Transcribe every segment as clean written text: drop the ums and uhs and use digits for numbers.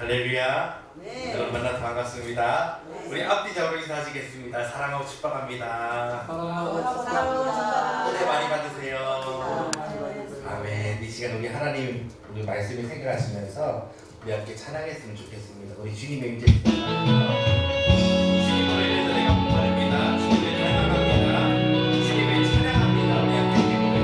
할렐루야. 네. 여러분 만나서 반갑습니다. 네. 우리 앞뒤적으로 인사하시겠습니다. 사랑하고 축복합니다. 사랑합니다. 은혜 많이 받으세요. 아멘. 이 시간 우리 하나님 우리 말씀을 생각하시면서 우리 함께 찬양했으면 좋겠습니다. 우리 주님의 임재 주님으로 인해서 내가 복받습니다. 주님을 찬양합니다. 주님을 찬양합니다. 우리 함께 기쁨을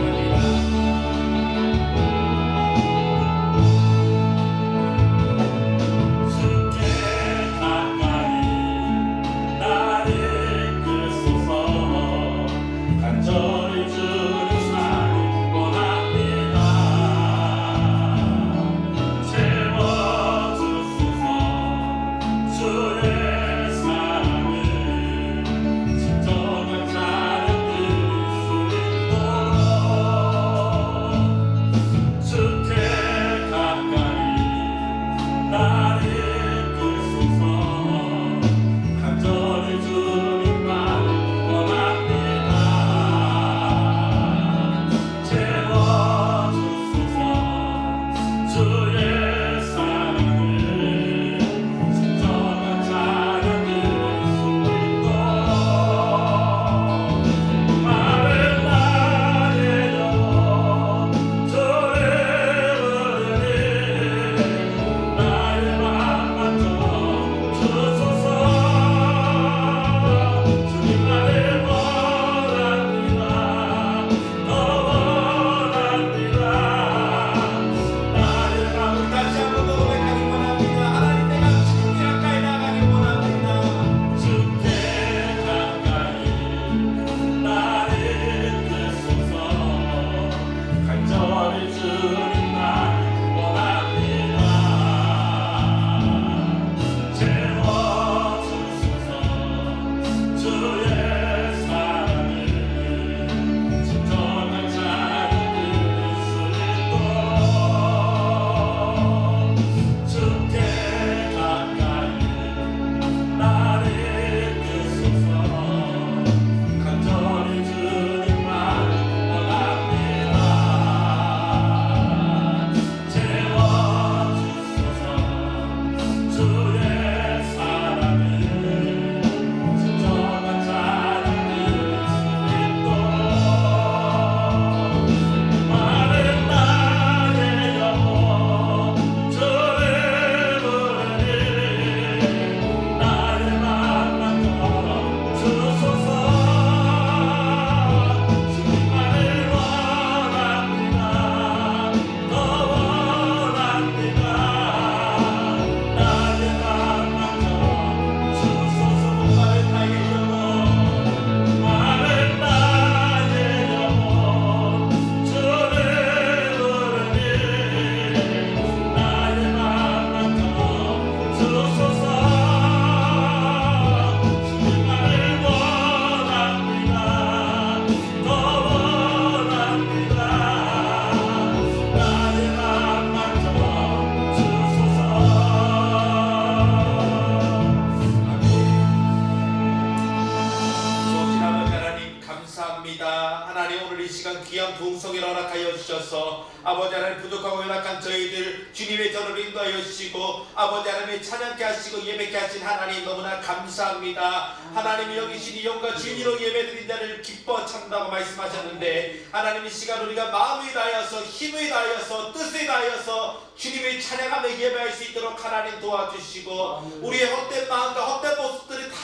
아버지 하나님 부족하고 연약한 저희들 주님의 저를 인도하여 주시고 아버지 하나님의 찬양케 하시고 예배케 하신 하나님 너무나 감사합니다. 하나님이 여기시니 영과 진리로 예배드린 자를 기뻐 찬다고 말씀하셨는데 하나님 이 시간 우리가 마음을 다하여서 힘을 다하여서 뜻을 다하여서 주님의 찬양하며 예배할 수 있도록 하나님 도와주시고 우리의 헛된 마음과 헛된 모습들을 다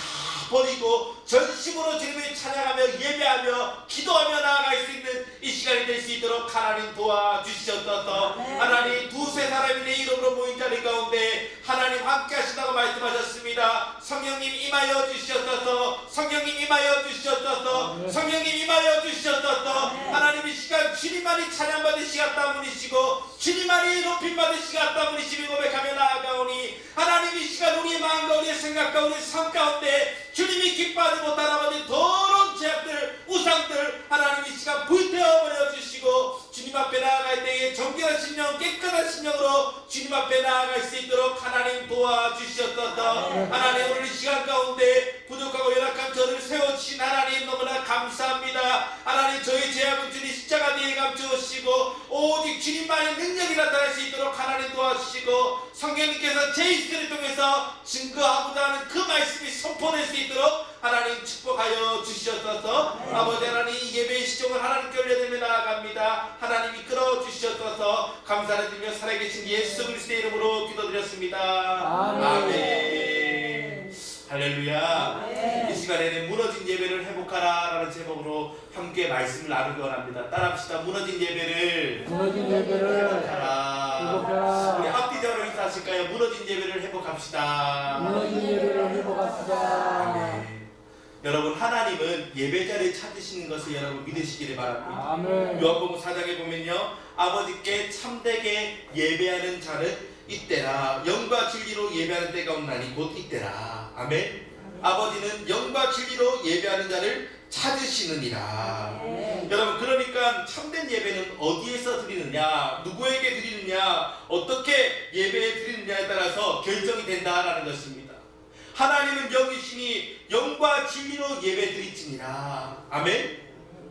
버리고 전심으로 주님을 찬양하며 예배하며 기도하며 나아갈 수 있는 이 시간이 될 수 있도록 하나님 도와주시옵소서. 하나님 두세 사람이 내 이름으로 모인 자리 가운데 하나님 함께 하신다고 말씀하셨습니다. 성령님 임하여 주시옵소서. 성령님 임하여 주시옵소서. 성령님 임하여 주시옵소서. 하나님 이 시간 주님만이 찬양받을 시간 때문이시고 주님만이 높임받을 시간 때문이시며 고백하며 나아가오니 하나님 이 시간 우리의 마음과 우리의 생각과 우리의 삶 가운데 주님이 기뻐하지 못한 아버지 더러운 죄악들 우상들 하나님 이 시간 불태워버려 주시고 주님 앞에 나아갈 때에 정결한 심령 깨끗한 심령으로 주님 앞에 나아갈 수 있도록 하나님 도와주시옵소서. 하나님 오늘 이 시간 가운데 부족하고 연약한 저를 세워주신 하나님 너무나 감사합니다. 하나님 저희 죄악은 주님 십자가 뒤에 감추시고 오직 주님만의 능력이 나타날 수 있도록 하나님 도와주시고 성령님께서 제 입술을 통해서 증거하고자 하는 그 말씀이 선포될 수 있도록 하나님 축복하여 주시옵소서. 아버지 하나님, 이 예배의 시종을 하나님께 올려드리며 나아갑니다. 하나님 이끌어 주시옵소서. 감사를 드리며 살아계신 예수 그리스도의 이름으로 기도드렸습니다. 아멘. 할렐루야. 이 시간에는 무너진 예배를 회복하라 라는 제목으로 함께 말씀을 나누기 원합니다. 따라합시다. 무너진 예배를 회복하라. 우리 앞뒤적으로 인사하실까요? 무너진 예배를 회복합시다. 아멘. 여러분, 하나님은 예배자를 찾으시는 것을 여러분 믿으시기를 바랍니다. 아멘. 요한복음 4장에 보면요, 아버지께 참되게 예배하는 자는 이때라. 영과 진리로 예배하는 때가 온나니 곧 이때라. 아멘. 아버지는 영과 진리로 예배하는 자를 찾으시느니라. 여러분, 그러니까 참된 예배는 어디에서 드리느냐, 누구에게 드리느냐, 어떻게 예배 드리느냐에 따라서 결정이 된다라는 것입니다. 하나님은 영이시니 영과 진리로 예배 드릴지니라. 아멘.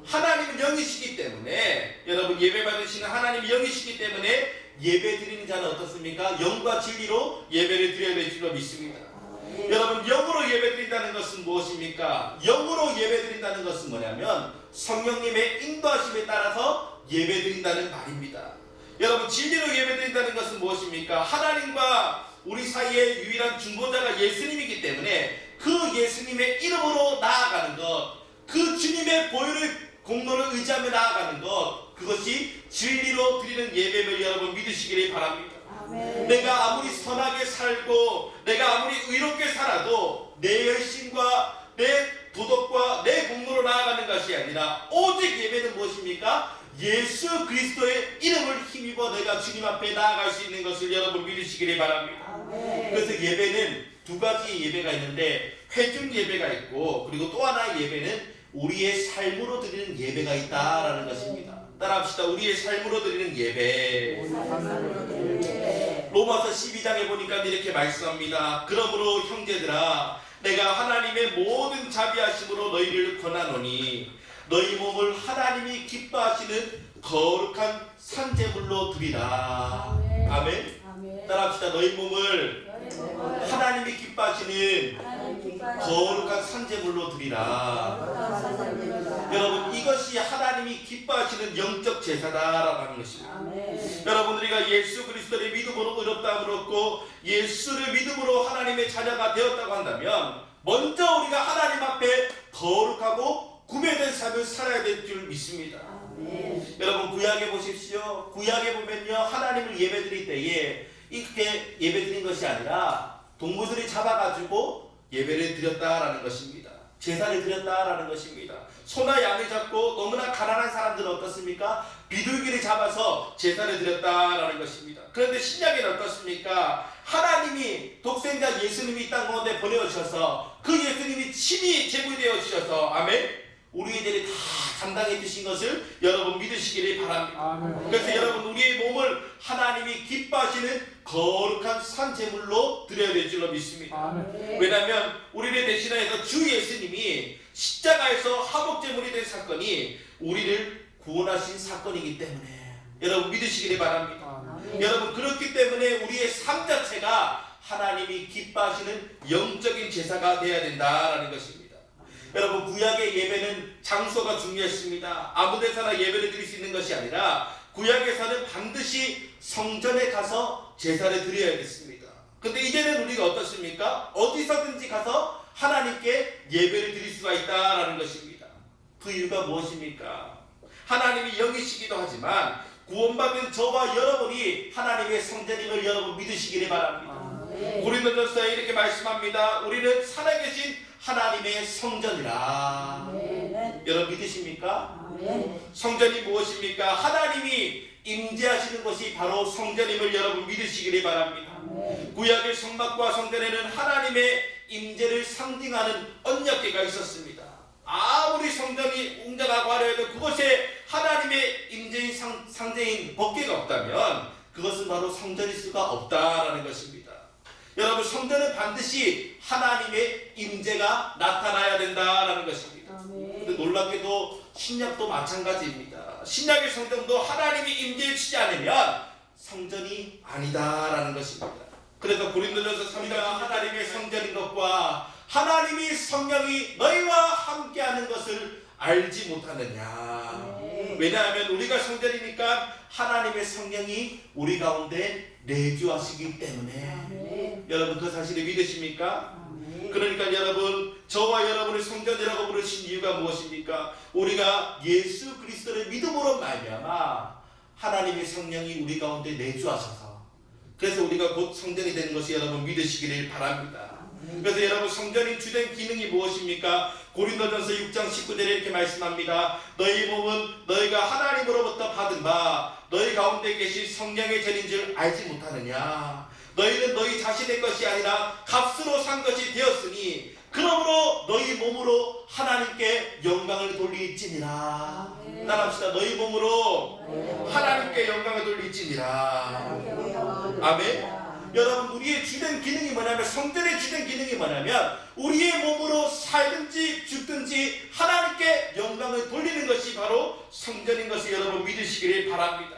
하나님은 영이시기 때문에, 여러분, 예배 받으시는 하나님이 영이시기 때문에 예배 드리는 자는 어떻습니까? 영과 진리로 예배를 드려야 될 줄로 믿습니다. 여러분, 영으로 예배 드린다는 것은 무엇입니까? 영으로 예배 드린다는 것은 뭐냐면 성령님의 인도하심에 따라서 예배 드린다는 말입니다. 여러분, 진리로 예배 드린다는 것은 무엇입니까? 하나님과 우리 사이의 유일한 중보자가 예수님이기 때문에 그 예수님의 이름으로 나아가는 것, 그 주님의 보혈의 공로를 의지하며 나아가는 것, 그것이 진리로 드리는 예배를 여러분 믿으시기를 바랍니다. 내가 아무리 선하게 살고 내가 아무리 의롭게 살아도 내 열심과 내 도덕과 내 공로로 나아가는 것이 아니라 오직 예배는 무엇입니까? 예수 그리스도의 이름을 힘입어 내가 주님 앞에 나아갈 수 있는 것을 여러분 믿으시기를 바랍니다. 그래서 예배는 두 가지 예배가 있는데, 회중 예배가 있고, 그리고 또 하나의 예배는 우리의 삶으로 드리는 예배가 있다라는 것입니다. 따라합시다. 우리의 삶으로 드리는 예배. 로마서 12장에 보니까 이렇게 말씀합니다. 그러므로 형제들아, 내가 하나님의 모든 자비하심으로 너희를 권하노니 너희 몸을 하나님이 기뻐하시는 거룩한 산제물로 드리라. 아멘. 따라합시다. 너희 몸을 하나님이 기뻐하시는 거룩한 산제물로 드리라. 여러분, 이것이 하나님이 기뻐하시는 영적 제사다라고 하는 것입니다. 여러분, 우리가 예수 그리스도를 믿음으로 의롭다함을 얻고 예수를 믿음으로 하나님의 자녀가 되었다고 한다면 먼저 우리가 하나님 앞에 거룩하고 구별된 삶을 살아야 될 줄 믿습니다. 여러분, 구약에 보십시오. 구약에 보면요, 하나님을 예배드릴 때에 이렇게 예배드린 것이 아니라 동물들이 잡아가지고 예배를 드렸다라는 것입니다. 제사를 드렸다라는 것입니다. 소나 양을 잡고 너무나 가난한 사람들은 어떻습니까? 비둘기를 잡아서 제사를 드렸다라는 것입니다. 그런데 신약에는 어떻습니까? 하나님이 독생자 예수님이 이 땅 가운데 보내오셔서 그 예수님이 친히 제물이 되어 주셔서, 아멘, 우리의 죄를 다 감당해 주신 것을 여러분 믿으시기를 바랍니다. 아멘. 그래서 여러분, 우리의 몸을 하나님이 기뻐하시는 거룩한 산제물로 드려야 될 줄로 믿습니다. 아멘. 왜냐하면 우리를 대신하여서 주 예수님이 십자가에서 화목제물이 된 사건이 우리를 구원하신 사건이기 때문에 여러분 믿으시기를 바랍니다. 여러분, 그렇기 때문에 우리의 삶 자체가 하나님이 기뻐하시는 영적인 제사가 되어야 된다라는 것입니다. 여러분, 구약의 예배는 장소가 중요했습니다. 아무 데서나 예배를 드릴 수 있는 것이 아니라 구약에서는 반드시 성전에 가서 제사를 드려야겠습니다. 근데 이제는 우리가 어떻습니까? 어디서든지 가서 하나님께 예배를 드릴 수가 있다라는 것입니다. 그 이유가 무엇입니까? 하나님이 영이시기도 하지만 구원받은 저와 여러분이 하나님의 성전임을 여러분 믿으시기를 바랍니다. 고린도전서에 이렇게 말씀합니다. 우리는 살아계신 하나님의 성전이라. 여러분 믿으십니까? 성전이 무엇입니까? 하나님이 임재하시는 것이 바로 성전임을 여러분 믿으시기를 바랍니다. 구약의 성막과 성전에는 하나님의 임재를 상징하는 언약궤가 있었습니다. 아무리 성전이 웅장하고 화려해도 그곳에 하나님의 임재인 상징인 법궤가 없다면 그것은 바로 성전일 수가 없다라는 것입니다. 여러분, 성전은 반드시 하나님의 임재가 나타나야 된다라는 것입니다. 근데 놀랍게도 신약도 마찬가지입니다. 신약의 성전도 하나님이 임재해 주지 않으면 성전이 아니다라는 것입니다. 그래서 고린도전서 3장 하나님의 성전인 것과 하나님이 성령이 너희와 함께하는 것을 알지 못하느냐. 왜냐하면 우리가 성전이니까 하나님의 성령이 우리 가운데 내주하시기 때문에. 여러분 그 사실을 믿으십니까? 그러니까 여러분, 저와 여러분을 성전이라고 부르신 이유가 무엇입니까? 우리가 예수 그리스도를 믿음으로 말미암아 하나님의 성령이 우리 가운데 내주하셔서, 그래서 우리가 곧 성전이 되는 것이 여러분 믿으시기를 바랍니다. 그래서 여러분 성전의 주된 기능이 무엇입니까? 고린도전서 6장 19절에 이렇게 말씀합니다. 너희 몸은 너희가 하나님으로부터 받은 바 너희 가운데 계신 성령의 전인 줄 알지 못하느냐. 너희는 너희 자신의 것이 아니라 값으로 산 것이 되었으니 그러므로 너희 몸으로 하나님께 영광을 돌릴지니라. 따라합시다. 너희 몸으로 하나님께 영광을 돌릴지니라. 아멘. 여러분 우리의 주된 기능이 뭐냐면, 성전의 주된 기능이 뭐냐면 우리의 몸으로 살든지 죽든지 하나님께 영광을 돌리는 것이 바로 성전인 것을 여러분 믿으시기를 바랍니다.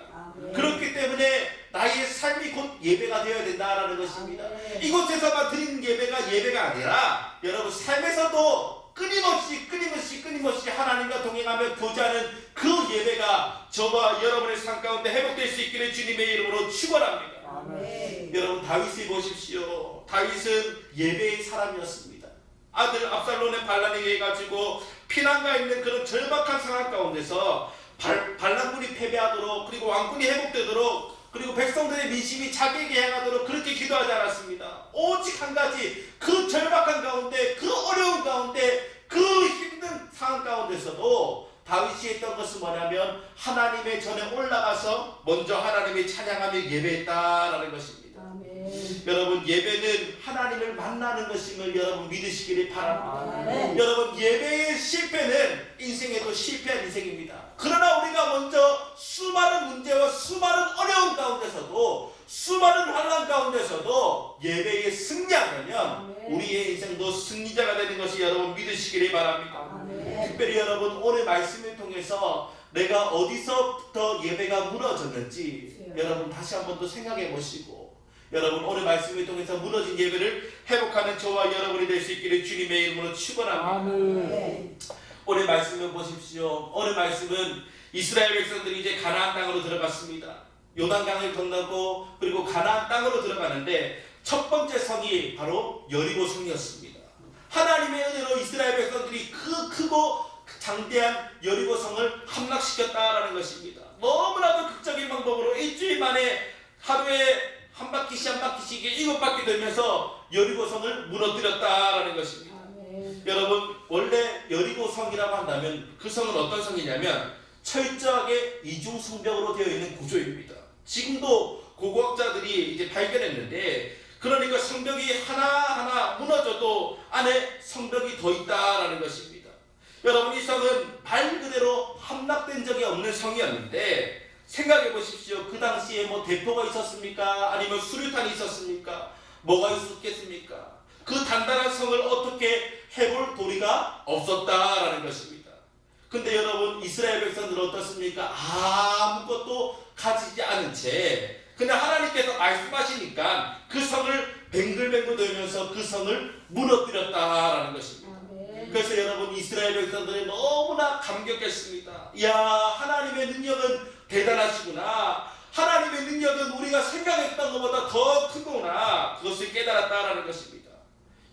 그렇기 때문에 나의 삶이 곧 예배가 되어야 된다라는 것입니다. 이곳에서만 드리는 예배가 아니라 여러분 삶에서도 끊임없이 하나님과 동행하며 교제하는 그 예배가 저와 여러분의 삶 가운데 회복될 수 있기를 주님의 이름으로 축원합니다. 여러분 다윗을 보십시오. 다윗은 예배의 사람이었습니다. 아들 압살롬의 반란에 의해 가지고 피난가 있는 그런 절박한 상황 가운데서 반란군이 패배하도록, 그리고 왕군이 회복되도록, 그리고 백성들의 민심이 자기에게 향하도록 그렇게 기도하지 않았습니다. 오직 한 가지, 그 절박한 가운데, 그 어려운 가운데, 그 힘든 상황 가운데서도 다윗이 했던 것은 뭐냐면 하나님의 전에 올라가서 먼저 하나님을 찬양하며 예배했다라는 것입니다. 여러분 예배는 하나님을 만나는 것임을 여러분 믿으시기를 바랍니다. 여러분 예배의 실패는 인생에도 실패한 인생입니다. 그러나 우리가 먼저 수많은 문제와 수많은 어려움 가운데서도, 수많은 환난 가운데서도 예배에 승리하면 우리의 인생도 승리자가 되는 것이 여러분 믿으시기를 바랍니다. 특별히 여러분 오늘 말씀을 통해서 내가 어디서부터 예배가 무너졌는지 여러분 다시 한번 또 생각해 보시고, 여러분 오늘 말씀을 통해서 무너진 예배를 회복하는 저와 여러분이 될 수 있기를 주님의 이름으로 축원합니다. 오늘 말씀을 보십시오. 오늘 말씀은 이스라엘 백성들이 이제 가나안 땅으로 들어갔습니다. 요단강을 건너고 그리고 가나안 땅으로 들어가는데 첫 번째 성이 바로 여리고 성이었습니다. 하나님의 은혜로 이스라엘 백성들이 그 크고 장대한 여리고 성을 함락시켰다라는 것입니다. 너무나도 극적인 방법으로 일주일 만에 하루에 한 바퀴씩 7바퀴 돌면서 여리고 성을 무너뜨렸다라는 것입니다. 여러분 원래 여리고 성이라고 한다면 그 성은 어떤 성이냐면 철저하게 이중성벽으로 되어 있는 구조입니다. 지금도 고고학자들이 이제 발견했는데, 그러니까 성벽이 하나하나 무너져도 안에 성벽이 더 있다라는 것입니다. 여러분 이 성은 말 그대로 함락된 적이 없는 성이었는데, 생각해 보십시오. 그 당시에 뭐 대포가 있었습니까? 아니면 수류탄이 있었습니까? 뭐가 있었겠습니까? 그 단단한 성을 어떻게 해볼 도리가 없었다라는 것입니다. 근데 여러분 이스라엘 백성들은 어떻습니까? 아무것도 가지지 않은 채 그냥 하나님께서 말씀하시니까 그 성을 뱅글뱅글 돌면서 그 성을 무너뜨렸다라는 것입니다. 그래서 여러분 이스라엘 백성들이 너무나 감격했습니다. 이야, 하나님의 능력은 대단하시구나. 하나님의 능력은 우리가 생각했던 것보다 더 크구나. 그것을 깨달았다라는 것입니다.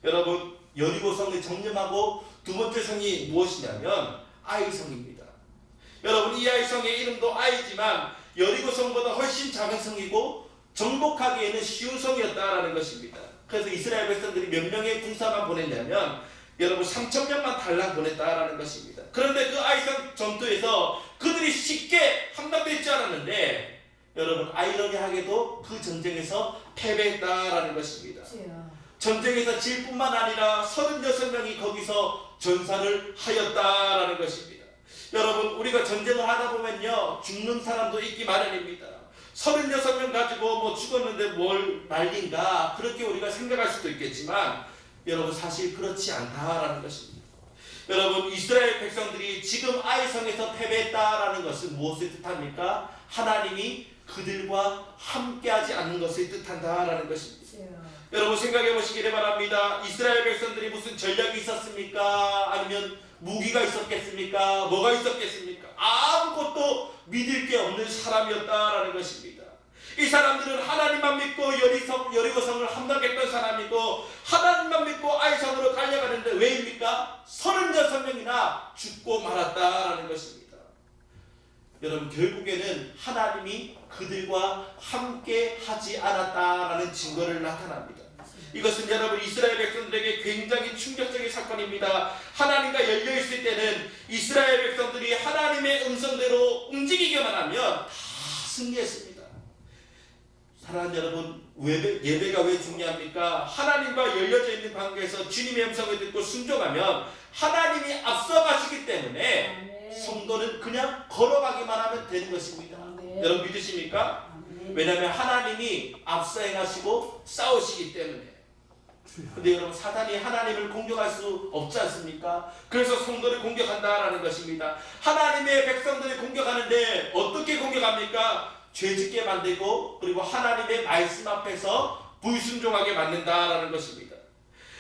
여러분 여리고 성을 점령하고 두 번째 성이 무엇이냐면 아이성입니다. 여러분 이 아이성의 이름도 아이지만 여리고 성보다 훨씬 작은 성이고 정복하기에는 쉬운 성이었다라는 것입니다. 그래서 이스라엘 백성들이 몇 명의 군사만 보냈냐면 여러분 3,000명만 달랑 보냈다라는 것입니다. 그런데 그 아이성 전투에서 그들이 쉽게 함락되지 않았는데 여러분 아이러니하게도 그 전쟁에서 패배했다라는 것입니다. 전쟁에서 질 뿐만 아니라 36명이 거기서 전사를 하였다라는 것입니다. 여러분 우리가 전쟁을 하다 보면요 죽는 사람도 있기 마련입니다. 36명 가지고 뭐 죽었는데 뭘 난린가 그렇게 우리가 생각할 수도 있겠지만 여러분 사실 그렇지 않다라는 것입니다. 여러분 이스라엘 백성들이 지금 아이성에서 패배했다라는 것은 무엇을 뜻합니까? 하나님이 그들과 함께하지 않는 것을 뜻한다라는 것입니다. 네. 여러분 생각해 보시기를 바랍니다. 이스라엘 백성들이 무슨 전략이 있었습니까? 아니면 무기가 있었겠습니까? 뭐가 있었겠습니까? 아무것도 믿을 게 없는 사람이었다라는 것입니다. 이 사람들은 하나님만 믿고 여리고성을 함락했던 사람이고 하나님만 믿고 아이성으로 달려가는데 왜입니까? 36명이나 죽고 말았다라는 것입니다. 여러분 결국에는 하나님이 그들과 함께 하지 않았다라는 증거를 나타납니다. 이것은 여러분 이스라엘 백성들에게 굉장히 충격적인 사건입니다. 하나님과 열려있을 때는 이스라엘 백성들이 하나님의 음성대로 움직이기만 하면 다 승리했습니다. 사랑하는 여러분, 예배가 왜 중요합니까? 하나님과 열려져 있는 관계에서 주님의 음성을 듣고 순종하면 하나님이 앞서가시기 때문에 성도는 그냥 걸어가기만 하면 되는 것입니다. 여러분 믿으십니까? 왜냐하면 하나님이 앞서 행하시고 싸우시기 때문에. 근데 여러분 사단이 하나님을 공격할 수 없지 않습니까? 그래서 성도를 공격한다라는 것입니다. 하나님의 백성들을 공격하는데 어떻게 공격합니까? 죄짓게 만들고 그리고 하나님의 말씀 앞에서 불순종하게 만든다라는 것입니다.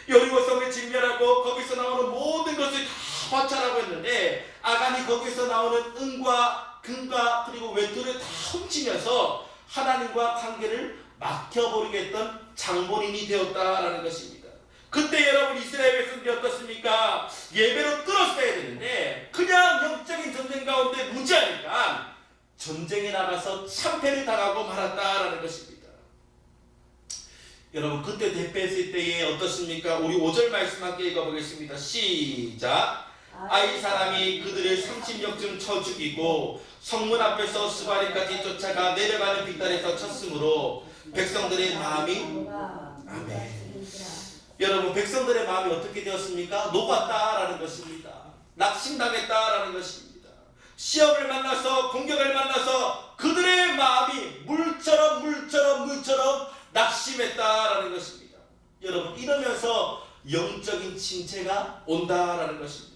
여리고성을 진멸하고 거기서 나오는 모든 것을 다 화살하고 했는데 아간이 거기서 나오는 은과 금과 그리고 외투를 다 훔치면서 하나님과 관계를 막혀버리게 했던 장본인이 되었다라는 것입니다. 그때 여러분 이스라엘 백성들이 어떻습니까? 예배로 끌었어야 되는데 그냥 영적인 전쟁 가운데 무지하니까 전쟁에 나가서 참패를 당하고 말았다라는 것입니다. 여러분 그때 대패했을 때에 어떻습니까? 우리 5절 말씀 함께 읽어보겠습니다. 시작. 아이 사람이 그들을 30역쯤 쳐 죽이고 성문 앞에서 스바림까지 쫓아가 내려가는 빗단에서 쳤으므로 백성들의 마음이 아멘. 여러분 백성들의 마음이 어떻게 되었습니까? 녹았다라는 것입니다. 낙심당했다라는 것입니다. 시험을 만나서 공격을 만나서 그들의 마음이 물처럼 낙심했다라는 것입니다. 여러분 이러면서 영적인 침체가 온다라는 것입니다.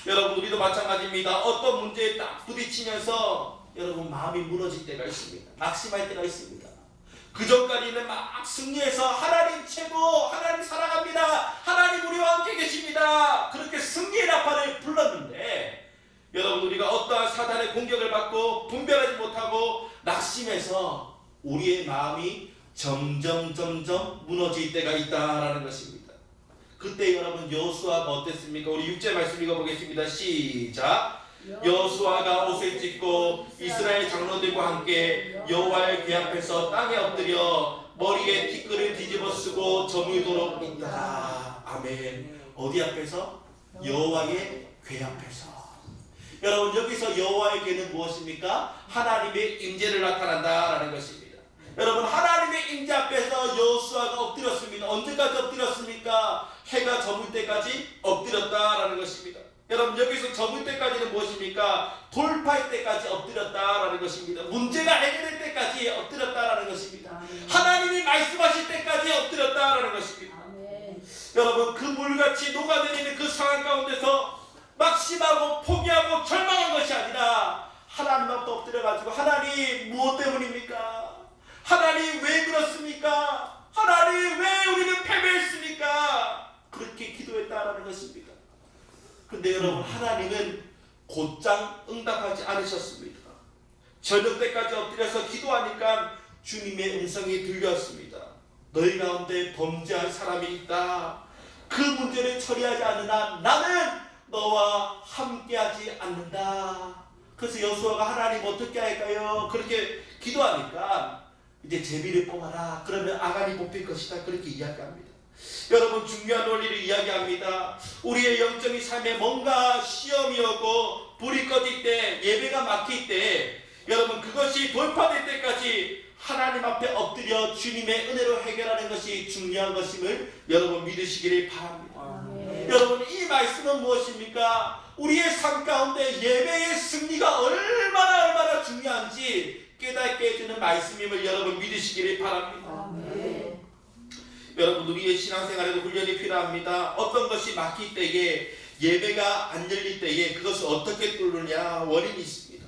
여러분 우리도 마찬가지입니다. 어떤 문제에 딱 부딪히면서 여러분 마음이 무너질 때가 있습니다. 낙심할 때가 있습니다. 그전까지는 막 승리해서 하나님 최고, 하나님 사랑합니다, 하나님 우리와 함께 계십니다, 그렇게 승리의 나팔을 불렀는데 여러분 우리가 어떠한 사단의 공격을 받고 분별하지 못하고 낙심해서 우리의 마음이 점점 무너질 때가 있다라는 것입니다. 그때 여러분 여호수아가 어땠습니까? 우리 6절 말씀 읽어보겠습니다. 시작. 여호수아가 옷을 찢고 이스라엘 장로들과 함께 여호와의 궤 앞에서 땅에 엎드려 머리에 티끌을 뒤집어 쓰고 저물도록 있다. 아멘. 어디 앞에서? 여호와의 궤 앞에서. 여러분 여기서 여호와의 궤는 무엇입니까? 하나님의 임재를 나타난다라는 것입니다. 여러분 하나님의 임재 앞에서 여호수아가 엎드렸습니다. 언제까지 엎드렸습니까? 해가 저물 때까지 엎드렸다라는 것입니다. 여러분 여기서 저물 때까지는 무엇입니까? 돌파할 때까지 엎드렸다라는 것입니다. 문제가 해결될 때까지 엎드렸다라는 것입니다. 하나님이 말씀하실 때까지 엎드렸다라는 것입니다. 여러분 그 물같이 녹아내리는 그 상황 가운데서 막심하고 포기하고 절망한 것이 아니라 하나님 앞에 엎드려가지고 하나님 무엇 때문입니까? 하나님 왜 그렇습니까? 하나님 왜 우리는 패배했습니까? 그렇게 기도했다라는 것입니다. 근데 여러분 하나님은 곧장 응답하지 않으셨습니다. 저녁 때까지 엎드려서 기도하니까 주님의 음성이 들렸습니다. 너희 가운데 범죄한 사람이 있다. 그 문제를 처리하지 않는 한 나는 너와 함께하지 않는다. 그래서 여호수아가 하나님 어떻게 할까요? 그렇게 기도하니까 이제 제비를 뽑아라. 그러면 아간이 뽑힐 것이다. 그렇게 이야기합니다. 여러분 중요한 원리를 이야기합니다. 우리의 영적인 삶에 뭔가 시험이 오고 불이 꺼질 때, 예배가 막힐 때 여러분 그것이 돌파될 때까지 하나님 앞에 엎드려 주님의 은혜로 해결하는 것이 중요한 것임을 여러분 믿으시기를 바랍니다. 여러분 이 말씀은 무엇입니까? 우리의 삶 가운데 예배의 승리가 얼마나 중요한지 깨닫게 해주는 말씀임을 여러분 믿으시기를 바랍니다. 여러분 우리의 신앙생활에도 훈련이 필요합니다. 어떤 것이 막힐 때에 예배가 안 열릴 때에 그것을 어떻게 뚫느냐 원인이 있습니다.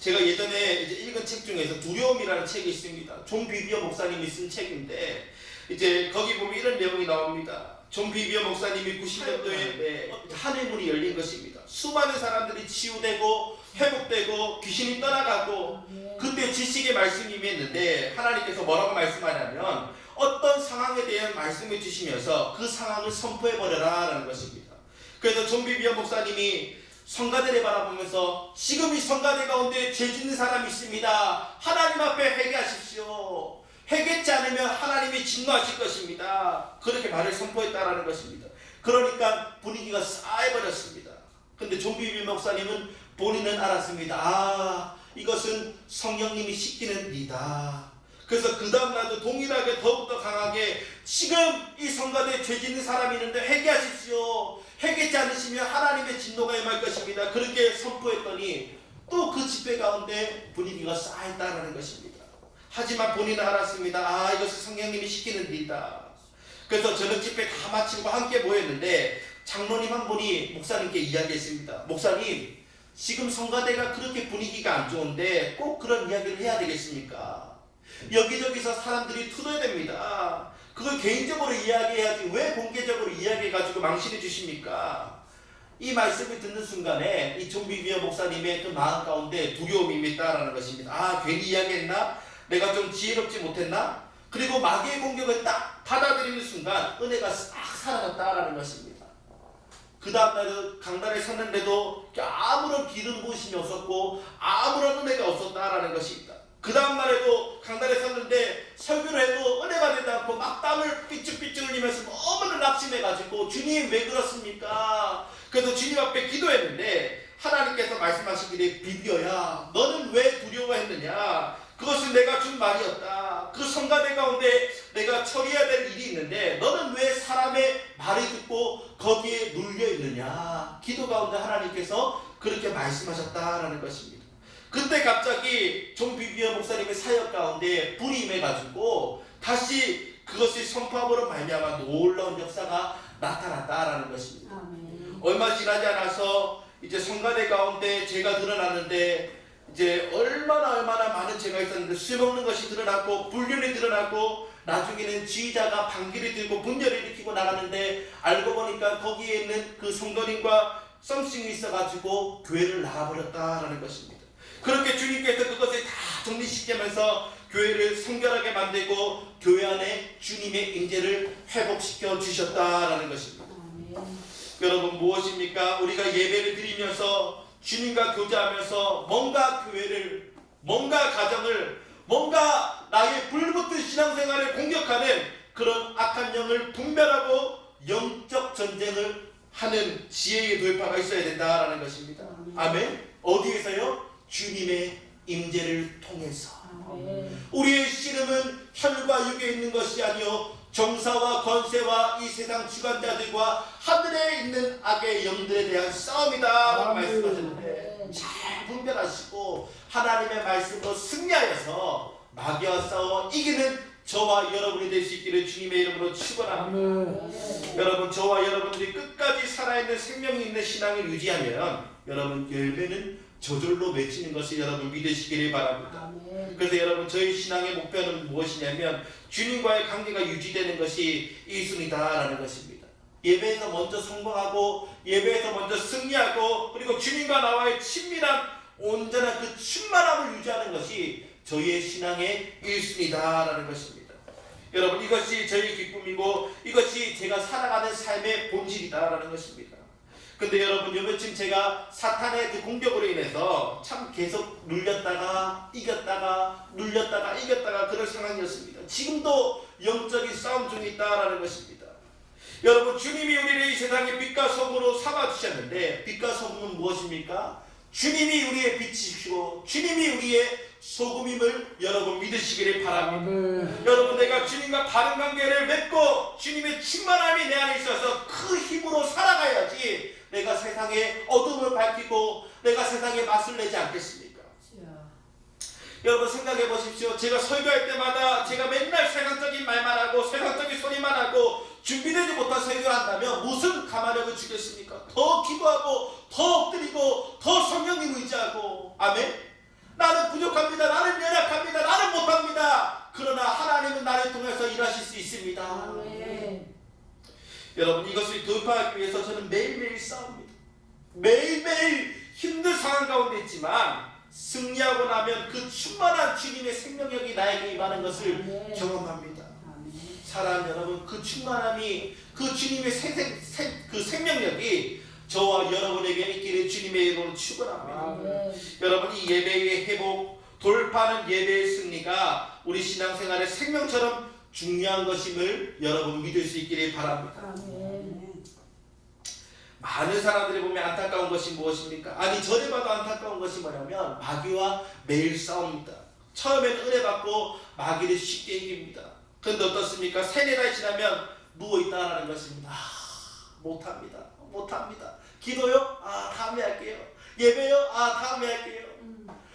제가 예전에 이제 읽은 책 중에서 두려움이라는 책이 있습니다. 존 비비어 목사님이 쓴 책인데 이제 거기 보면 이런 내용이 나옵니다. 존 비비어 목사님이 90년도에 하늘 문이 열린 것입니다. 수많은 사람들이 치유되고 회복되고 귀신이 떠나가고 그때 지식의 말씀이 임했는데 하나님께서 뭐라고 말씀하냐면 어떤 상황에 대한 말씀을 주시면서 그 상황을 선포해버려라 라는 것입니다. 그래서 존 비비어 목사님이 성가대를 바라보면서 지금 이 성가대 가운데 죄 짓는 사람이 있습니다. 하나님 앞에 회개하십시오. 회개치 않으면 하나님이 진노하실 것입니다. 그렇게 말을 선포했다라는 것입니다. 그러니까 분위기가 싸해버렸습니다. 근데 존 비비어 목사님은 본인은 알았습니다. 아, 이것은 성령님이 시키는 일이다. 그래서 그 다음날도 동일하게 더욱더 강하게 지금 이 성가대에 죄 짓는 사람이 있는데 회개하십시오. 회개치 않으시면 하나님의 진노가 임할 것입니다. 그렇게 선포했더니 또 그 집회 가운데 분위기가 쌓였다는 것입니다. 하지만 본인은 알았습니다. 아, 이것은 성령님이 시키는 일이다. 그래서 저녁 집회 다 마치고 함께 모였는데 장로님 한 분이 목사님께 이야기했습니다. 목사님, 지금 성가대가 그렇게 분위기가 안 좋은데 꼭 그런 이야기를 해야 되겠습니까? 여기저기서 사람들이 투덜 됩니다. 그걸 개인적으로 이야기해야지 왜 공개적으로 이야기해가지고 망신해 주십니까? 이 말씀을 듣는 순간에 이 존 비비어 목사님의 그 마음 가운데 두려움이 임했다라는 것입니다. 아, 괜히 이야기했나? 내가 좀 지혜롭지 못했나? 그리고 마귀의 공격을 딱 받아들이는 순간 은혜가 싹 사라졌다라는 것입니다. 그 다음날은 강단에 섰는데도 아무런 기름 부으심이 없었고 아무런 은혜가 없었다라는 것입니다. 그 다음날에도 강단에 섰는데 설교를 해도 은혜가 되지 않고 막 땀을 삐쭉삐쭉 흘리면서 너무나 낙심해가지고 주님 왜 그렇습니까? 그래서 주님 앞에 기도했는데 하나님께서 말씀하시기를 비비어야 너는 왜 두려워했느냐? 그것은 내가 준 말이었다. 그 성가대 가운데 내가 처리해야 될 일이 있는데 너는 왜 사람의 말을 듣고 거기에 눌려 있느냐? 기도 가운데 하나님께서 그렇게 말씀하셨다라는 것입니다. 그때 갑자기 존 비비어 목사님의 사역 가운데 불이 임해가지고 다시 그것이 선포함으로 말미암아 놀라운 역사가 나타났다라는 것입니다. 얼마 지나지 않아서 이제 성가대 가운데 죄가 드러났는데 이제 얼마나 많은 죄가 있었는데 술 먹는 것이 드러났고 불륜이 드러났고 나중에는 지휘자가 방귀를 들고 분열을 일으키고 나가는데 알고 보니까 거기에 있는 그 성도님과 썸씽이 있어가지고 교회를 나가버렸다라는 것입니다. 그렇게 주님께서 그것을 다 정리시키면서 교회를 성결하게 만들고 교회 안에 주님의 임재를 회복시켜 주셨다라는 것입니다. 여러분 무엇입니까? 우리가 예배를 드리면서 주님과 교제하면서 뭔가 교회를, 뭔가 가정을, 뭔가 나의 불붙은 신앙생활을 공격하는 그런 악한 영을 분별하고 영적 전쟁을 하는 지혜의 돌파가 있어야 된다라는 것입니다. 아멘. 어디에서요? 주님의 임재를 통해서. 우리의 씨름은 혈과 육에 있는 것이 아니요 정사와 권세와 이 세상 주관자들과 하늘에 있는 악의 영들에 대한 싸움이다 말씀하셨는데 잘 분별하시고 하나님의 말씀으로 승리하여서 마귀와 싸워 이기는 저와 여러분이 될 수 있기를 주님의 이름으로 축원합니다. 여러분 저와 여러분들이 끝까지 살아있는 생명이 있는 신앙을 유지하면 여러분 열매는 저절로 맺히는 것을 여러분 믿으시기를 바랍니다. 그래서 여러분 저희 신앙의 목표는 무엇이냐면 주님과의 관계가 유지되는 것이 1순위다라는 것입니다. 예배에서 먼저 성공하고 예배에서 먼저 승리하고 그리고 주님과 나와의 친밀한 온전한 그 충만함을 유지하는 것이 저희의 신앙의 1순위다라는 것입니다. 여러분 이것이 저희의 기쁨이고 이것이 제가 살아가는 삶의 본질이다라는 것입니다. 근데 여러분 요며칠 제가 사탄의 그 공격으로 인해서 참 계속 눌렸다가 이겼다가 눌렸다가 이겼다가 그런 상황이었습니다. 지금도 영적인 싸움 중에 있다라는 것입니다. 여러분 주님이 우리를 이 세상의 빛과 소금으로 삼아주셨는데 빛과 소금은 무엇입니까? 주님이 우리의 빛이시고 주님이 우리의 소금임을 여러분 믿으시기를 바랍니다. 여러분 내가 주님과 바른 관계를 맺고 주님의 충만함이 내 안에 있어서 그 힘으로 살아가야지 내가 세상의 어둠을 밝히고 내가 세상의 맛을 내지 않겠습니까? 여러분 생각해 보십시오. 제가 설교할 때마다 제가 맨날 세상적인 말만 하고 세상적인 소리만 하고 준비되지 못한 설교를 한다면 무슨 가마력을 주겠습니까? 더 기도하고 더 엎드리고 더 성령님 의지하고 아멘? 부족합니다. 나는 연약합니다. 나는 못합니다. 그러나 하나님은 나를 통해서 일하실 수 있습니다. 아멘. 여러분, 이것을 돌파하기 위해서 저는 매일매일 싸웁니다. 매일매일 힘든 상황 가운데 있지만 승리하고 나면 그 충만한 주님의 생명력이 나에게 임하는 것을 아멘. 경험합니다. 아멘. 사랑하는 여러분, 그 충만함이, 그 주님의 그 생명력이 저와 여러분에게 있기를 주님의 이름으로 축원합니다. 아멘. 여러분, 이 예배의 회복, 돌파하는 예배의 승리가 우리 신앙생활의 생명처럼 중요한 것임을 여러분 믿을 수 있기를 바랍니다. 아멘. 많은 사람들이 보면 안타까운 것이 무엇입니까? 아니, 전에 봐도 안타까운 것이 뭐냐면 마귀와 매일 싸웁니다. 처음에는 은혜 받고 마귀를 쉽게 이깁니다. 그런데 어떻습니까? 3-4달 지나면 누워있다라는 것입니다. 못합니다. 기도요? 다음에 할게요. 예배요? 다음에 할게요.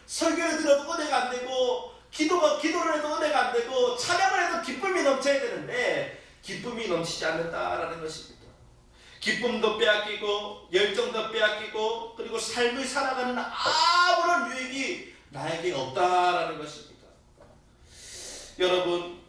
설교를 들어도 은혜가 안 되고, 기도를 해도 은혜가 안 되고, 찬양을 해도 기쁨이 넘쳐야 되는데 기쁨이 넘치지 않는다라는 것입니다. 기쁨도 빼앗기고 열정도 빼앗기고, 그리고 삶을 살아가는 아무런 유익이 나에게 없다라는 것입니다. 여러분,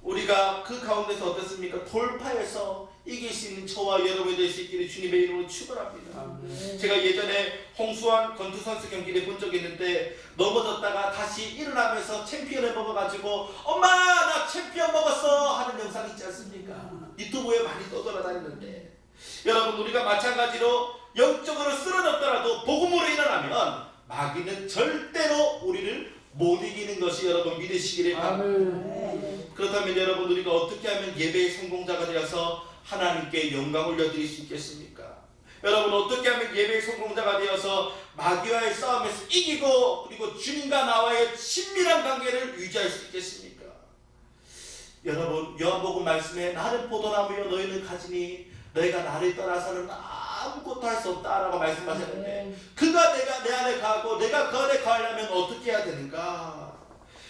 우리가 그 가운데서 어떻습니까? 돌파해서 이길 수 있는 저와 여러분이 될 수 있기를 주님의 이름으로 축원합니다. 제가 예전에 홍수환 권투 선수 경기를 본 적이 있는데 넘어졌다가 다시 일어나면서 챔피언을 먹어가지고 엄마 나 챔피언 먹었어 하는 영상 있지 않습니까? 유튜브에 많이 떠돌아다니는데, 여러분, 우리가 마찬가지로 영적으로 쓰러졌더라도 복음으로 일어나면 마귀는 절대로 우리를 못 이기는 것이 여러분 믿으시기를 바랍니다. 그렇다면 여러분, 우리가 어떻게 하면 예배의 성공자가 되어서 하나님께 영광 올려드릴 수 있겠습니까? 여러분, 어떻게 하면 예배의 성공자가 되어서 마귀와의 싸움에서 이기고, 그리고 주님과 나와의 친밀한 관계를 유지할 수 있겠습니까? 여러분, 요한복음 말씀에 나는 포도나무여 너희는 가지니 너희가 나를 떠나서는 아무것도 할 수 없다라고 말씀하셨는데, 그가 내 안에 가고 내가 그 안에 가려면 어떻게 해야 되는가?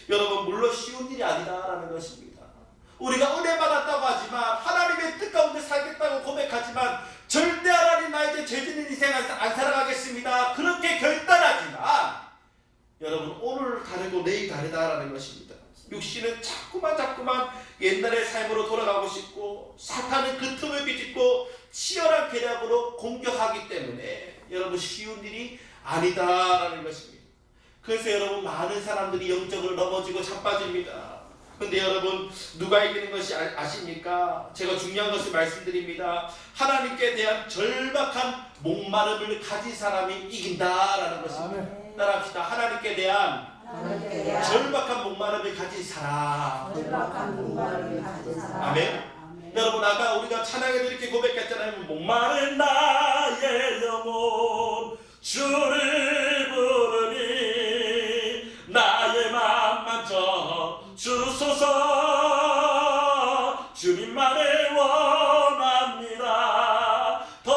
여러분, 물론 쉬운 일이 아니다라는 것입니다. 우리가 은혜 받았다고 하지만, 하나님의 뜻 가운데 살겠다고 고백하지만, 절대 하나님 나 이제 죄짓는 인생 안 살아가겠습니다, 그렇게 결단하지만 여러분, 오늘 다르고 내일 다르다라는 것입니다. 육신은 자꾸만 옛날의 삶으로 돌아가고 싶고, 사탄은 그 틈을 비집고 치열한 계략으로 공격하기 때문에 여러분, 쉬운 일이 아니다라는 것입니다. 그래서 여러분, 많은 사람들이 영적으로 넘어지고 자빠집니다. 근데 여러분, 누가 이기는 것이 아십니까? 제가 중요한 것을 말씀드립니다. 하나님께 대한 절박한 목마름을 가진 사람이 이긴다라는 것입니다. 따라합시다. 하나님께 대한 절박한 목마름을 가진 사람. 아멘. 여러분, 아까 우리가 찬양에도 이렇게 고백했잖아요. 목마른 나의 영혼 주를 부르니 나의 맘 만져 주소서. 주님만을 원합니다. 더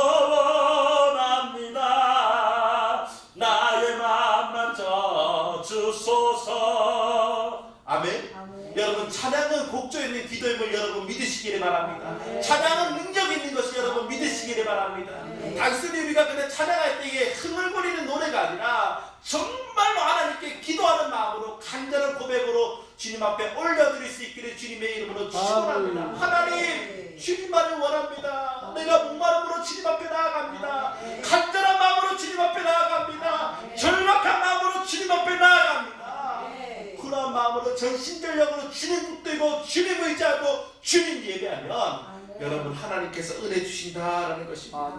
원합니다. 나의 맘 만져 주소서. 아멘. 여러분, 찬양은 곡조 있는 기도임을 여러분 믿으시기를 바랍니다. 찬양은 능력 있는 것이 여러분 믿으시기를 바랍니다. 단순히 우리가 그냥 찬양할 때에 흥얼거리는 노래가 아니라 정말로 하나님께 기도하는 마음으로 간절한 고백으로 주님 앞에 올려드릴 수 있기를 주님의 이름으로 축원합니다. 하나님, 주님만을 원합니다. 내가 목마름으로 주님 앞에 나아갑니다. 간절한 마음으로 주님 앞에 나아갑니다. 절박한 마음으로 주님 앞에 나아갑니다. 그런 마음으로 전심전력으로 주님 붙들고 주님 의지하고 주님 예배하면 여러분, 하나님께서 은혜 주신다라는 것입니다.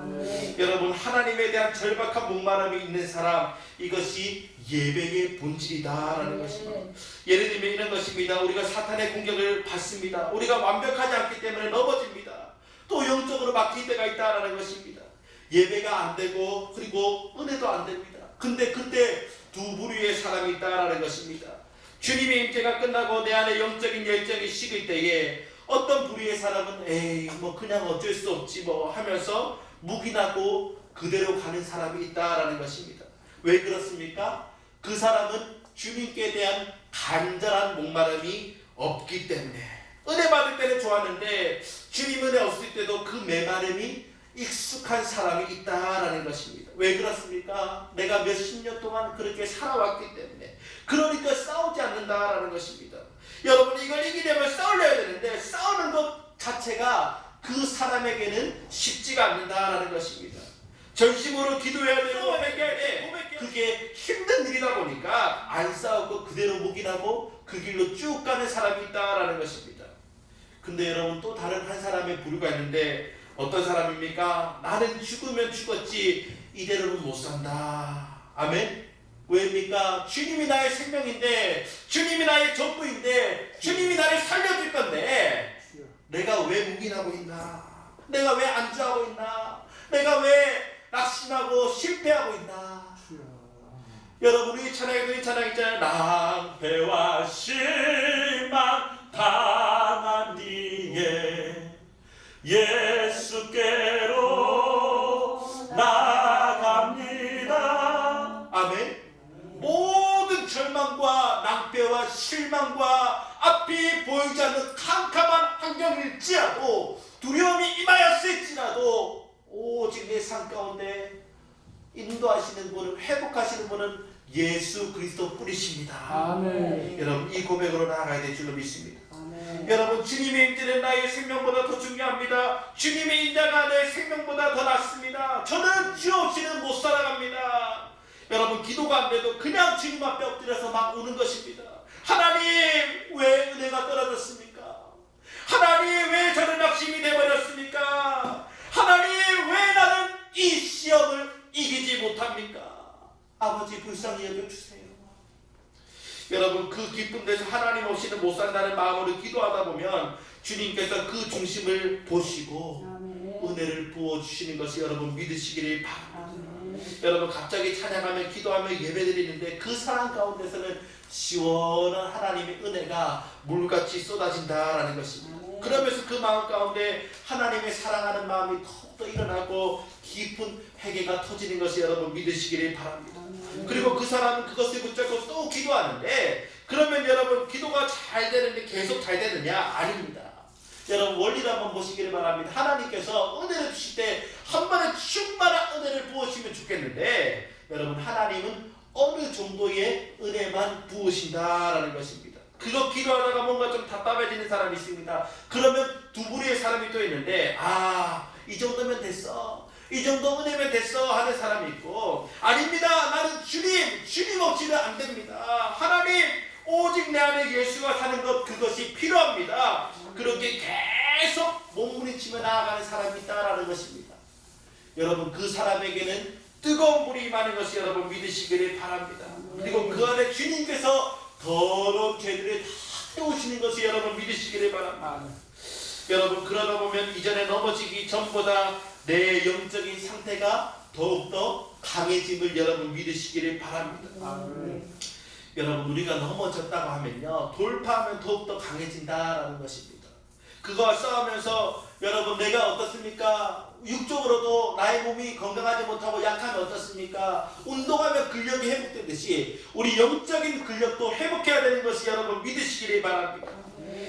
여러분, 하나님에 대한 절박한 목마름이 있는 사람, 이것이 예배의 본질이다라는 것입니다. 예를 들면 이런 것입니다. 우리가 사탄의 공격을 받습니다. 우리가 완벽하지 않기 때문에 넘어집니다. 또 영적으로 막힐 때가 있다라는 것입니다. 예배가 안 되고, 그리고 은혜도 안 됩니다. 근데 그때 두 부류의 사람이 있다라는 것입니다. 주님의 임재가 끝나고 내 안에 영적인 열정이 식을 때에 어떤 부류의 사람은 에이 뭐 그냥 어쩔 수 없지 뭐 하면서 묵인하고 그대로 가는 사람이 있다라는 것입니다. 왜 그렇습니까? 그 사람은 주님께 대한 간절한 목마름이 없기 때문에. 은혜 받을 때는 좋았는데 주님 은혜 없을 때도 그 메마름이 익숙한 사람이 있다라는 것입니다. 왜 그렇습니까? 내가 몇십 년 동안 그렇게 살아왔기 때문에. 그러니까 싸우지 않는다라는 것입니다. 여러분, 이걸 이기려면 싸우려야 되는데 싸우는 것 자체가 그 사람에게는 쉽지가 않는다라는 것입니다. 전심으로 기도해야 되고 고백해야 돼. 그게 힘든 일이다 보니까 안 싸우고 그대로 묵인하고 그 길로 쭉 가는 사람이 있다라는 것입니다. 근데 여러분, 또 다른 한 사람의 부류가 있는데 어떤 사람입니까? 나는 죽으면 죽었지 이대로는 못 산다. 아멘. 왜입니까? 주님이 나의 생명인데, 주님이 나의 전부인데, 주님이 나를 살려줄 건데 내가 왜 묵인하고 있나? 내가 왜 안주하고 있나? 내가 왜 낙심하고 실패하고 있나? 여러분, 우리 찬양에도 이 찬양 있잖아요. 낭패와 실망 당한 뒤에 예수께로 나갑니다. 아멘. 모든 절망과 낭패와 실망과 앞이 보이지 않는 캄캄한 환경일지라도, 두려움이 임하였을지라도 오직 내 삶 가운데 인도하시는 분은, 회복하시는 분은 예수 그리스도 뿐이십니다. 아멘. 여러분, 이 고백으로 나아가야 될 줄로 믿습니다. 아멘. 여러분, 주님의 임재는 나의 생명보다 더 중요합니다. 주님의 인자가 내 생명보다 더 낫습니다. 저는 주 없이는 못 살아갑니다. 여러분, 기도가 안 돼도 그냥 주님 앞에 엎드려서 막 우는 것입니다. 하나님, 왜 은혜가 떨어졌습니까? 하나님, 왜 저는 낙심이 되어버렸습니까? 하나님, 왜 나는 이 시험을 이기지 못합니까? 아버지, 불쌍히 여겨주세요. 여러분, 그 기쁜 데서 하나님 없이는 못 산다는 마음으로 기도하다 보면 주님께서 그 중심을 보시고 아멘. 은혜를 부어주시는 것이 여러분 믿으시기를 바랍니다. 아멘. 여러분, 갑자기 찬양하며 기도하며 예배드리는데 그 사랑 가운데서는 시원한 하나님의 은혜가 물같이 쏟아진다라는 것입니다. 아멘. 그러면서 그 마음 가운데 하나님의 사랑하는 마음이 더욱더 일어나고 깊은 회개가 터지는 것이 여러분 믿으시기를 바랍니다. 아멘. 그리고 그 사람은 그것을 붙잡고 또 기도하는데, 그러면 여러분, 기도가 잘 되는데 계속 잘 되느냐? 아닙니다. 여러분, 원리를 한번 보시기를 바랍니다. 하나님께서 은혜를 주실 때 한 번에 충만한 은혜를 부으시면 좋겠는데, 여러분, 하나님은 어느 정도의 은혜만 부으신다라는 것입니다. 그거 기도하다가 뭔가 좀 답답해지는 사람이 있습니다. 그러면 두 부류의 사람이 또 있는데, 이 정도면 됐어, 이 정도 은혜면 됐어 하는 사람이 있고, 아닙니다, 나는 주님 없이는 안 됩니다. 하나님, 오직 내 안에 예수가 사는 것, 그것이 필요합니다. 그렇게 계속 몸부림치며 나아가는 사람이 있다라는 것입니다. 여러분, 그 사람에게는 뜨거운 불이 임하는 것이 여러분 믿으시기를 바랍니다. 그리고 그 안에 주님께서 더러운 죄들을 다 태우시는 것이 여러분 믿으시기를 바랍니다. 여러분, 그러다 보면 이전에 넘어지기 전보다 내 영적인 상태가 더욱더 강해짐을 여러분 믿으시기를 바랍니다. 여러분, 우리가 넘어졌다고 하면요, 돌파하면 더욱더 강해진다라는 것입니다. 그거와 싸우면서 여러분, 내가 어떻습니까? 육적으로도 나의 몸이 건강하지 못하고 약하면 어떻습니까? 운동하면 근력이 회복되듯이 우리 영적인 근력도 회복해야 되는 것이 여러분 믿으시기를 바랍니다.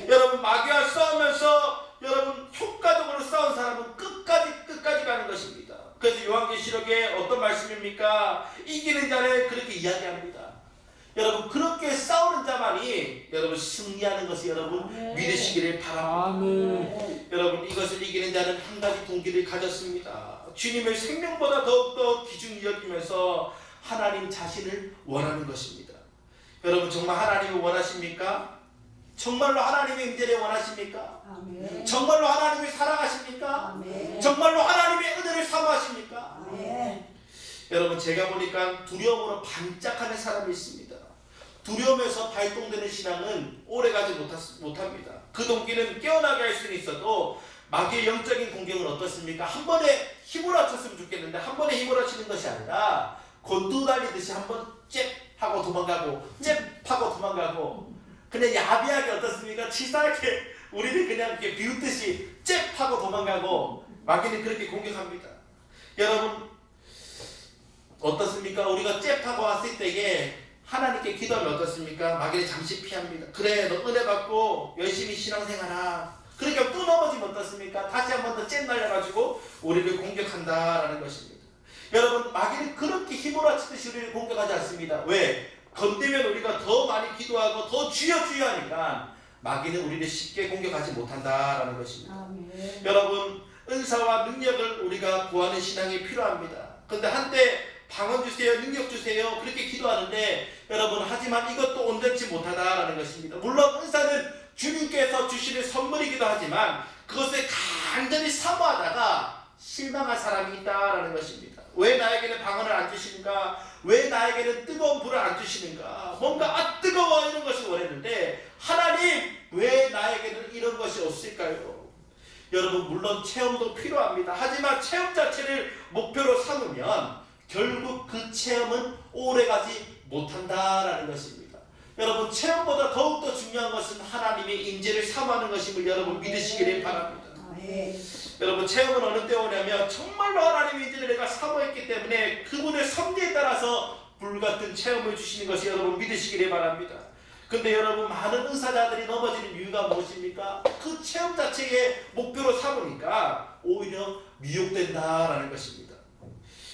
여러분, 마귀와 싸우면서 여러분 효과적으로 싸운 사람은 끝까지 가는 것입니다. 그래서 요한계시록에 어떤 말씀입니까? 이기는 자는 그렇게 이야기합니다. 여러분, 그렇게 싸우는 자만이 여러분 승리하는 것이 여러분 믿으시기를 바랍니다. 여러분, 이것을 이기는 자는 한 가지 동기를 가졌습니다. 주님의 생명보다 더욱더 귀중히 여기면서 하나님 자신을 원하는 것입니다. 여러분, 정말 하나님을 원하십니까? 정말로 하나님의 임재를 원하십니까? 아멘. 정말로 하나님을 사랑하십니까? 아멘. 정말로 하나님의 은혜를 사모하십니까? 아멘. 여러분, 제가 보니까 두려움으로 반짝하는 사람이 있습니다. 두려움에서 발동되는 신앙은 오래가지 못합니다. 그 동기는 깨어나게 할 수는 있어도 마귀의 영적인 공격은 어떻습니까? 한 번에 힘을 합쳤으면 좋겠는데 한 번에 힘을 합치는 것이 아니라 곤두 달리듯이 한 번 잽 하고 도망가고 잽 하고 도망가고, 그냥 야비하게 어떻습니까? 치사하게 우리는 그냥 이렇게 비웃듯이 잽 하고 도망가고, 마귀는 그렇게 공격합니다. 여러분, 어떻습니까? 우리가 잽 하고 왔을 때에 하나님께 기도하면 어떻습니까? 마귀는 잠시 피합니다. 그래, 너 은혜 받고 열심히 신앙생활하. 그러니까 또 넘어지면 어떻습니까? 다시 한 번 더 잼 날려가지고 우리를 공격한다라는 것입니다. 여러분, 마귀는 그렇게 휘몰아치듯이 우리를 공격하지 않습니다. 왜? 건드면 우리가 더 많이 기도하고 더 주여 하니까 마귀는 우리를 쉽게 공격하지 못한다라는 것입니다. 아멘. 여러분, 은사와 능력을 우리가 구하는 신앙이 필요합니다. 그런데 한때 방언 주세요, 능력 주세요 그렇게 기도하는데 여러분, 하지만 이것도 온전치 못하다라는 것입니다. 물론 은사는 주님께서 주시는 선물이기도 하지만 그것을 간절히 사모하다가 실망한 사람이 있다라는 것입니다. 왜 나에게는 방언을 안 주시는가? 왜 나에게는 뜨거운 불을 안 주시는가? 뭔가 뜨거워 이런 것을 원했는데 하나님 왜 나에게는 이런 것이 없을까요? 여러분, 물론 체험도 필요합니다. 하지만 체험 자체를 목표로 삼으면 결국 그 체험은 오래가지 못한다라는 것입니다. 여러분, 체험보다 더욱더 중요한 것은 하나님의 인재를 사모하는 것임을 여러분 믿으시기를 바랍니다. 아멘. 여러분, 체험은 어느 때 오냐면 정말로 하나님의 인재를 내가 사모했기 때문에 그분의 섭리에 따라서 불같은 체험을 주시는 것이 여러분 믿으시기를 바랍니다. 근데 여러분, 많은 은사자들이 넘어지는 이유가 무엇입니까? 그 체험 자체의 목표로 삼으니까 오히려 미혹된다라는 것입니다.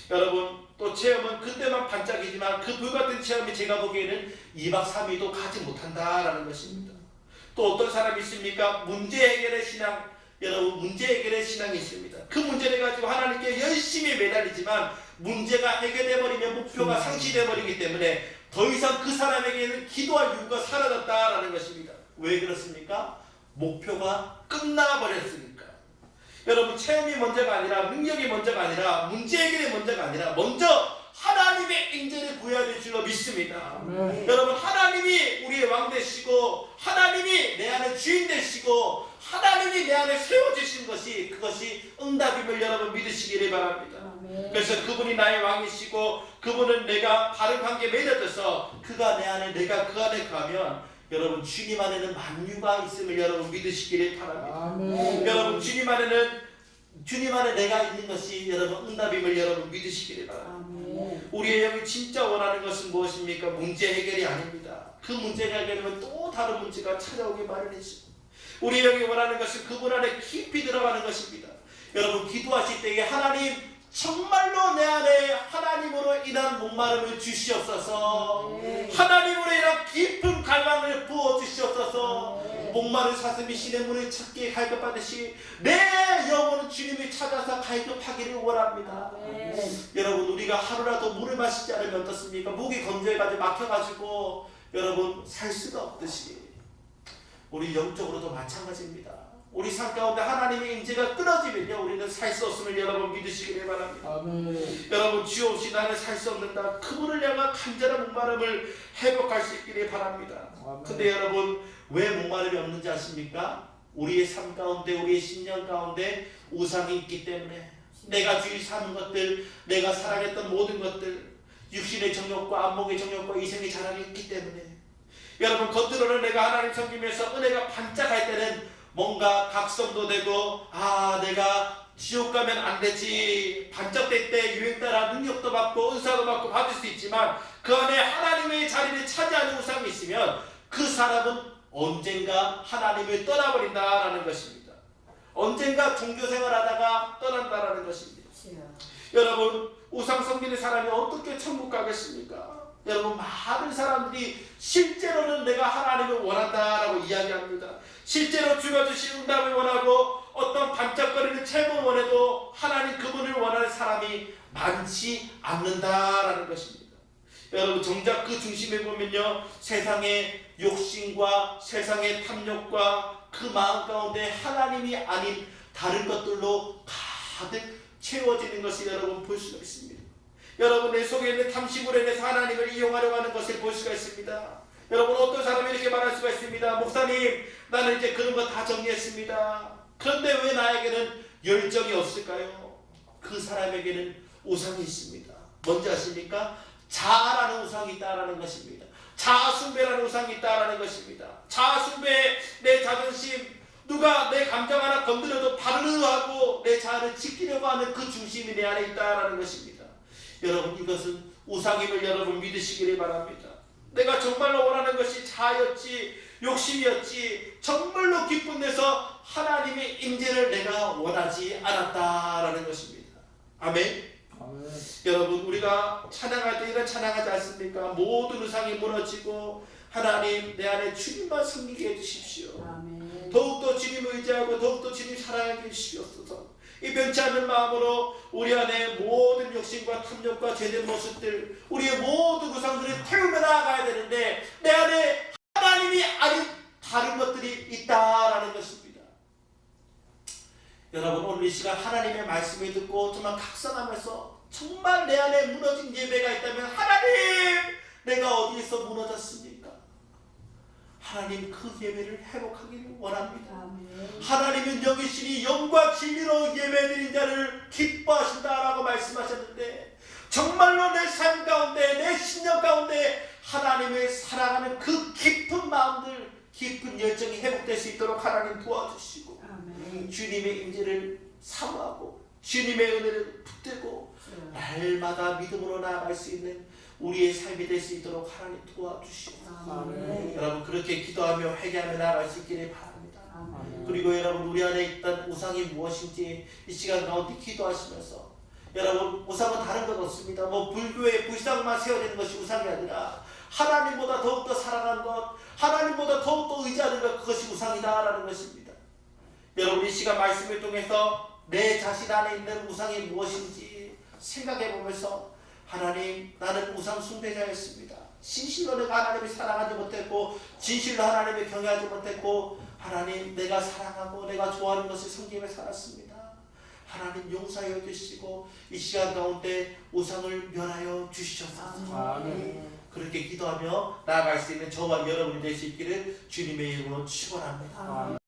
여러분, 또 체험은 그때만 반짝이지만 그 불같은 체험이 제가 보기에는 2박 3일도 가지 못한다라는 것입니다. 또 어떤 사람이 있습니까? 문제 해결의 신앙. 여러분, 문제 해결의 신앙이 있습니다. 그 문제를 가지고 하나님께 열심히 매달리지만 문제가 해결돼 버리면 목표가 상실돼 버리기 때문에 더 이상 그 사람에게는 기도할 이유가 사라졌다라는 것입니다. 왜 그렇습니까? 목표가 끝나버렸으니까. 여러분, 체험이 먼저가 아니라 능력이 먼저가 아니라 문제 해결이 먼저가 아니라 먼저 하나님의 인재를 구해야 될 줄로 믿습니다. 여러분, 하나님이 우리의 왕 되시고 하나님이 내 안에 주인 되시고 하나님이 내 안에 세워주신 것이 그것이 응답임을 여러분 믿으시기를 바랍니다. 그래서 그분이 나의 왕이시고 그분은 내가 바른 관계에 맺어져서 그가 내 안에 내가 그 안에 가면 여러분, 주님 안에는 만유가 있음을 여러분 믿으시기를 바랍니다. 여러분, 주님 안에 내가 있는 것이 여러분 응답임을 여러분 믿으시기를 바랍니다. 우리의 영이 진짜 원하는 것은 무엇입니까? 문제 해결이 아닙니다. 그 문제가 해결되면 또 다른 문제가 찾아오기 마련이죠. 우리의 영이 원하는 것은 그분 안에 깊이 들어가는 것입니다. 여러분, 기도하실 때에 하나님 정말로 내 안에 하나님으로 인한 목마름을 주시옵소서. 하나님으로 인한 깊은 갈망을 부어주시옵소서. 목마른 사슴이 신의 문을 찾기에 갈급하듯이 내 영혼은 주님을 찾아서 갈급하기를 원합니다. 여러분, 우리가 하루라도 물을 마시지 않으면 어떻습니까? 목이 건조해가지고 막혀가지고 여러분 살 수가 없듯이 우리 영적으로도 마찬가지입니다. 우리 삶 가운데 하나님의 인재가 끊어지면요 우리는 살 수 없음을 여러분 믿으시기를 바랍니다. 여러분, 주 없이 나는 살 수 없는다. 그분을 향한 간절한 목마름을 회복할 수 있기를 바랍니다. 근데 여러분, 왜 목마름이 없는지 아십니까? 우리의 삶 가운데 우리의 신년 가운데 우상이 있기 때문에 내가 주위 사는 것들, 내가 사랑했던 모든 것들, 육신의 정욕과 안목의 정욕과 이생의 자랑이 있기 때문에 여러분, 겉으로는 내가 하나님 섬기면서 은혜가 반짝할 때는 뭔가 각성도 되고 내가 지옥 가면 안 되지 반짝될 때 유행 따라 능력도 받고 은사도 받고 받을 수 있지만 그 안에 하나님의 자리를 차지하는 우상이 있으면 그 사람은 언젠가 하나님을 떠나버린다라는 것입니다. 언젠가 종교생활하다가 떠난다라는 것입니다. 여러분, 우상 섬기는 사람이 어떻게 천국 가겠습니까? 여러분, 많은 사람들이 실제로는 내가 하나님을 원한다라고 이야기합니다. 실제로 주가 주신 응답을 원하고 어떤 반짝거리는 체험을 원해도 하나님 그분을 원하는 사람이 많지 않는다라는 것입니다. 여러분, 정작 그 중심에 보면요 세상의 욕심과 세상의 탐욕과 그 마음 가운데 하나님이 아닌 다른 것들로 가득 채워지는 것을 여러분 볼 수가 있습니다. 여러분, 내 속에 있는 탐심으로 인해서 하나님을 이용하려고 하는 것을 볼 수가 있습니다. 여러분, 어떤 사람이 이렇게 말할 수가 있습니다. 목사님, 나는 이제 그런 거 다 정리했습니다. 그런데 왜 나에게는 열정이 없을까요? 그 사람에게는 우상이 있습니다. 뭔지 아십니까? 자아라는 우상이 있다라는 것입니다. 자아숭배라는 우상이 있다라는 것입니다. 자아숭배, 내 자존심, 누가 내 감정 하나 건드려도 바르르하고 내 자아를 지키려고 하는 그 중심이 내 안에 있다라는 것입니다. 여러분, 이것은 우상임을 여러분 믿으시기를 바랍니다. 내가 정말로 원하는 것이 자아였지 욕심이었지 정말로 기쁜 데서 하나님의 임재를 내가 원하지 않았다라는 것입니다. 아멘. 아멘. 여러분 우리가 찬양할 때 이런 찬양하지 않습니까? 모든 우상이 무너지고 하나님 내 안에 주님만 섬기게 해주십시오. 아멘. 더욱더 주님을 의지하고 더욱더 주님 사랑하게 해주시옵소서. 이 변치 않는 마음으로 우리 안에 모든 욕심과 탐욕과 죄된 모습들, 우리의 모든 우상들을 태우며 나아가야 되는데 내 안에 하나님이 아닌 다른 것들이 있다라는 것입니다. 여러분 오늘 이 시간 하나님의 말씀을 듣고 정말 각성하면서 정말 내 안에 무너진 예배가 있다면 하나님 내가 어디에서 무너졌습니까? 하나님 그 예배를 회복하기를 원합니다. 아멘. 하나님은 영이시니 영과 진리로 예배드린 자를 기뻐하신다라고 말씀하셨는데 정말로 내 삶 가운데 내 신령 가운데 하나님을 사랑하는 그 깊은 마음들 깊은 열정이 회복될 수 있도록 하나님 도와주시고 아멘. 주님의 임재를 사모하고 주님의 은혜를 붙들고 날마다 믿음으로 나아갈 수 있는 우리의 삶이 될 수 있도록 하나님 도와주시옵소서. 아멘. 여러분 그렇게 기도하며 회개하며 나아갈 수 있기를 바랍니다. 아멘. 그리고 여러분 우리 안에 있던 우상이 무엇인지 이 시간 가운데 기도하시면서 여러분 우상은 다른 것 없습니다. 뭐 불교의 불상만 세워지는 것이 우상이 아니라 하나님보다 더욱더 사랑하는 것, 하나님보다 더욱더 의지하는 것, 그것이 우상이다라는 것입니다. 여러분 이 시간 말씀을 통해서 내 자신 안에 있는 우상이 무엇인지 생각해 보면서 하나님 나는 우상 숭배자였습니다. 진실로 내가 하나님을 사랑하지 못했고 진실로 하나님을 경외하지 못했고 하나님 내가 사랑하고 내가 좋아하는 것을 섬기며 살았습니다. 하나님 용서하여 주시고 이 시간 가운데 우상을 멸하여 주시옵소서. 아멘. 그렇게 기도하며 나아갈 수 있는 저와 여러분이 될 수 있기를 주님의 이름으로 축원합니다. 아멘.